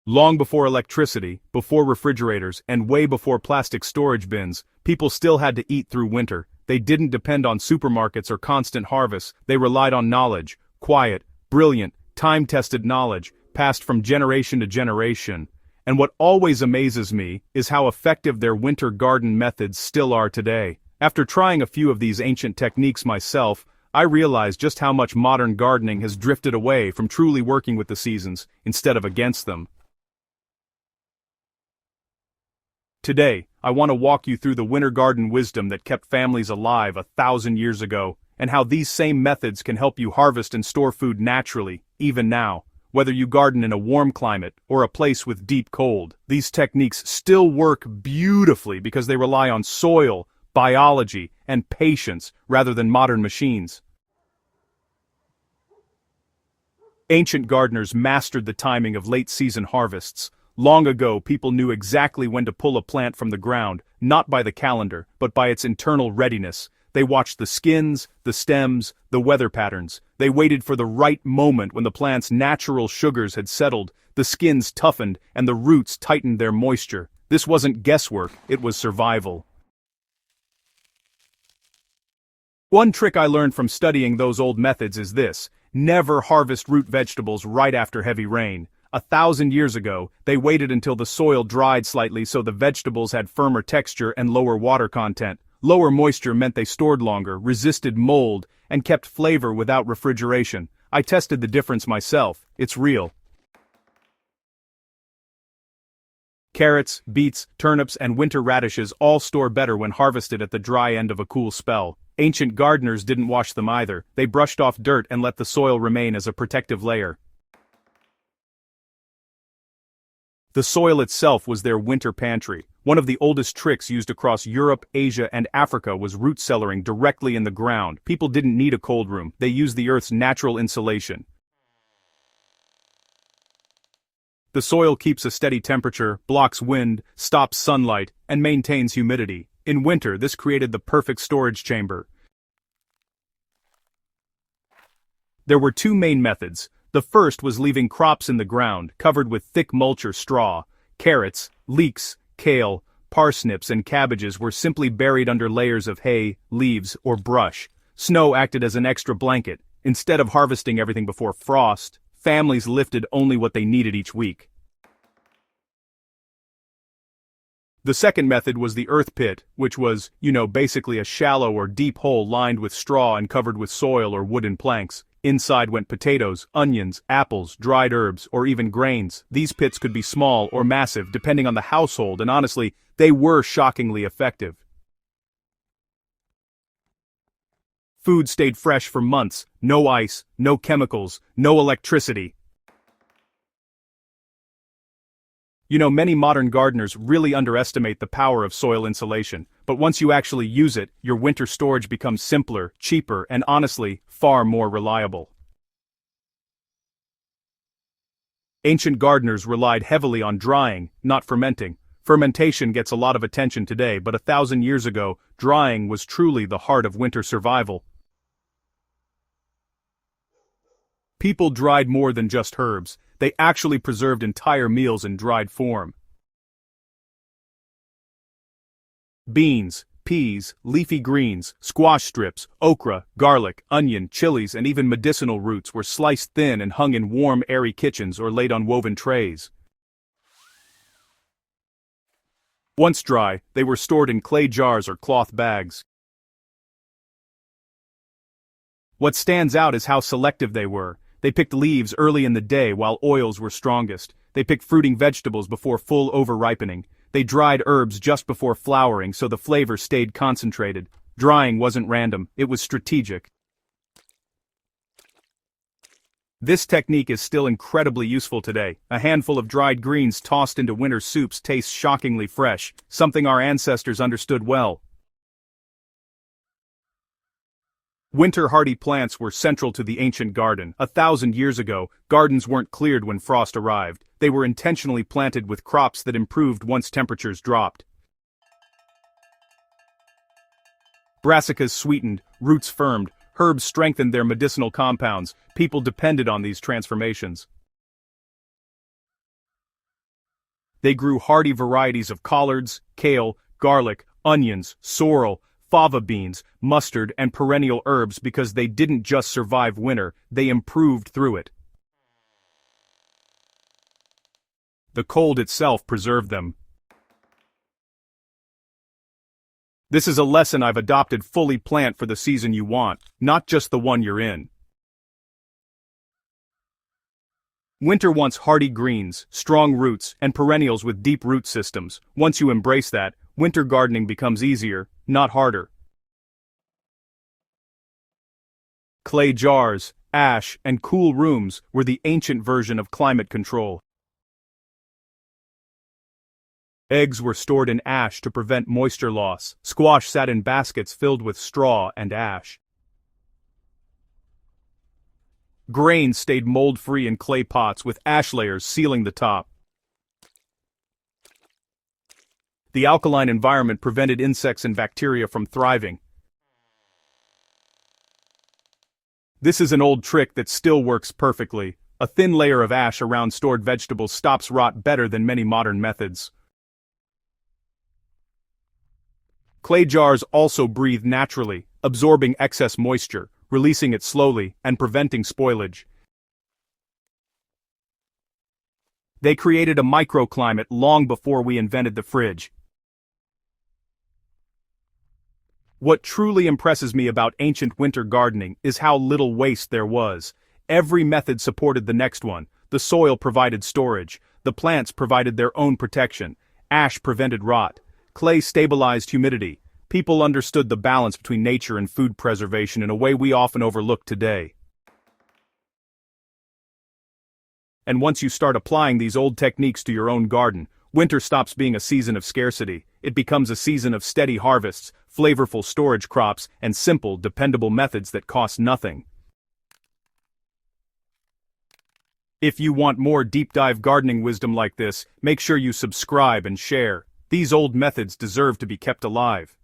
Long before electricity, before refrigerators, and way before plastic storage bins, people still had to eat through winter. They didn't depend on supermarkets or constant harvests, they relied on knowledge, quiet, brilliant, time-tested knowledge, passed from generation to generation. And what always amazes me is how effective their winter garden methods still are today. After trying a few of these ancient techniques myself, I realized just how much modern gardening has drifted away from truly working with the seasons, instead of against them. Today, I want to walk you through the winter garden wisdom that kept families alive 1,000 years ago, and how these same methods can help you harvest and store food naturally, even now. Whether you garden in a warm climate or a place with deep cold, these techniques still work beautifully because they rely on soil, biology, and patience rather than modern machines. Ancient gardeners mastered the timing of late-season harvests. Long ago, people knew exactly when to pull a plant from the ground, not by the calendar, but by its internal readiness. They watched the skins, the stems, the weather patterns. They waited for the right moment when the plant's natural sugars had settled, the skins toughened, and the roots tightened their moisture. This wasn't guesswork, it was survival. One trick I learned from studying those old methods is this: never harvest root vegetables right after heavy rain. 1,000 years ago, they waited until the soil dried slightly so the vegetables had firmer texture and lower water content. Lower moisture meant they stored longer, resisted mold, and kept flavor without refrigeration. I tested the difference myself. It's real. Carrots, beets, turnips, and winter radishes all store better when harvested at the dry end of a cool spell. Ancient gardeners didn't wash them either. They brushed off dirt and let the soil remain as a protective layer. The soil itself was their winter pantry. One of the oldest tricks used across Europe, Asia, and Africa was root cellaring directly in the ground. People didn't need a cold room. They used the earth's natural insulation. The soil keeps a steady temperature, blocks wind, stops sunlight, and maintains humidity. In winter, this created the perfect storage chamber. There were two main methods. The first was leaving crops in the ground, covered with thick mulch or straw. Carrots, leeks, kale, parsnips, and cabbages were simply buried under layers of hay, leaves, or brush. Snow acted as an extra blanket. Instead of harvesting everything before frost, families lifted only what they needed each week. The second method was the earth pit, which was, basically a shallow or deep hole lined with straw and covered with soil or wooden planks. Inside went potatoes, onions, apples, dried herbs, or even grains. These pits could be small or massive depending on the household, and honestly, they were shockingly effective. Food stayed fresh for months. No ice, no chemicals, no electricity. Many modern gardeners really underestimate the power of soil insulation, but once you actually use it, your winter storage becomes simpler, cheaper, and honestly, far more reliable. Ancient gardeners relied heavily on drying, not fermenting. Fermentation gets a lot of attention today, but 1,000 years ago, drying was truly the heart of winter survival. People dried more than just herbs. They actually preserved entire meals in dried form. Beans, peas, leafy greens, squash strips, okra, garlic, onion, chilies, and even medicinal roots were sliced thin and hung in warm, airy kitchens or laid on woven trays. Once dry, they were stored in clay jars or cloth bags. What stands out is how selective they were. They picked leaves early in the day while oils were strongest. They picked fruiting vegetables before full over-ripening. They dried herbs just before flowering so the flavor stayed concentrated. Drying wasn't random, it was strategic. This technique is still incredibly useful today. A handful of dried greens tossed into winter soups tastes shockingly fresh, something our ancestors understood well. Winter-hardy plants were central to the ancient garden. 1,000 years ago, gardens weren't cleared when frost arrived. They were intentionally planted with crops that improved once temperatures dropped. Brassicas sweetened, roots firmed, herbs strengthened their medicinal compounds. People depended on these transformations. They grew hardy varieties of collards, kale, garlic, onions, sorrel, fava beans, mustard, and perennial herbs because they didn't just survive winter, they improved through it. The cold itself preserved them. This is a lesson I've adopted: fully plant for the season you want, not just the one you're in. Winter wants hardy greens, strong roots, and perennials with deep root systems. Once you embrace that, winter gardening becomes easier, not harder. Clay jars, ash, and cool rooms were the ancient version of climate control. Eggs were stored in ash to prevent moisture loss. Squash sat in baskets filled with straw and ash. Grain stayed mold-free in clay pots with ash layers sealing the top. The alkaline environment prevented insects and bacteria from thriving. This is an old trick that still works perfectly. A thin layer of ash around stored vegetables stops rot better than many modern methods. Clay jars also breathe naturally, absorbing excess moisture, releasing it slowly, and preventing spoilage. They created a microclimate long before we invented the fridge. What truly impresses me about ancient winter gardening is how little waste there was. Every method supported the next one. The soil provided storage. The plants provided their own protection. Ash prevented rot. Clay stabilized humidity. People understood the balance between nature and food preservation in a way we often overlook today. And once you start applying these old techniques to your own garden, winter stops being a season of scarcity. It becomes a season of steady harvests, flavorful storage crops, and simple, dependable methods that cost nothing. If you want more deep-dive gardening wisdom like this, make sure you subscribe and share. These old methods deserve to be kept alive.